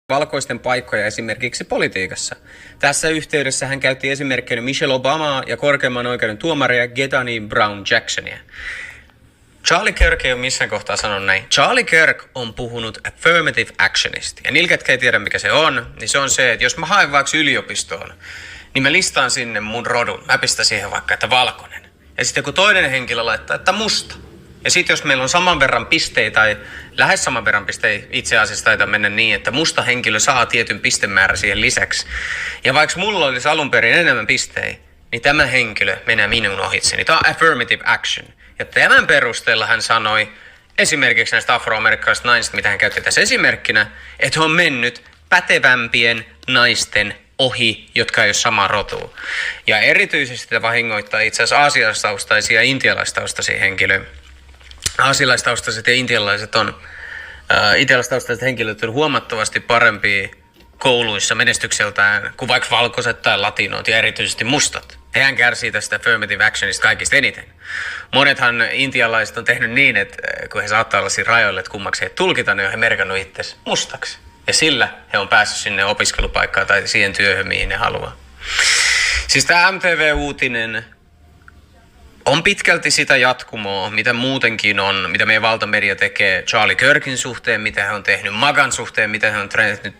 valkoisten paikkoja esimerkiksi politiikassa. Tässä yhteydessä hän käytti esimerkkinä Michelle Obamaa ja korkeimman oikeuden tuomaria Ketanji Brown Jacksonia. Charlie Kirk ei ole missään kohtaa sanonut näin. Charlie Kirk on puhunut affirmative actionista. Ja niillä, ketkä ei tiedä mikä se on, niin se on se, että jos mä haen vaikka yliopistoon, niin mä listaan sinne mun rodun. Mä pistän siihen vaikka, että valkoinen. Ja sitten joku toinen henkilö laittaa, että musta. Ja sitten jos meillä on saman verran pisteitä tai lähes saman verran pisteitä, itse asiassa taitaa mennä niin, että musta henkilö saa tietyn pistemäärä siihen lisäksi. Ja vaikka mulla olisi alun perin enemmän pisteitä, niin tämä henkilö menee minun ohitseni. Tämä on affirmative action. Ja tämän perusteella hän sanoi esimerkiksi näistä afroamerikkalaisista naisista, mitä hän käytti tässä esimerkkinä, että on mennyt pätevämpien naisten ohi, jotka ei ole samaa rotua. Ja erityisesti sitä vahingoittaa itse asiassa aasialaistaustaisia ja intialaistaustaisia henkilöitä. Aasialaistaustaiset ja intialaistaustaiset henkilöt on huomattavasti parempia kouluissa menestykseltään kuin vaikka valkoiset tai latinot ja erityisesti mustat. Hehän kärsii tästä affirmative actionista kaikista eniten. Monethan intialaiset on tehnyt niin, että kun he saattaa olla siinä rajoilla, että kummaksi he tulkitaan, niin he merkannut itsensä mustaksi. Ja sillä he on päässyt sinne opiskelupaikkaan tai siihen työhön, mihin ne haluaa. Siis tämä MTV-uutinen on pitkälti sitä jatkumoa, mitä muutenkin on, mitä meidän valtamedia tekee Charlie Kirkin suhteen, mitä he on tehnyt Magan suhteen, mitä he on tehnyt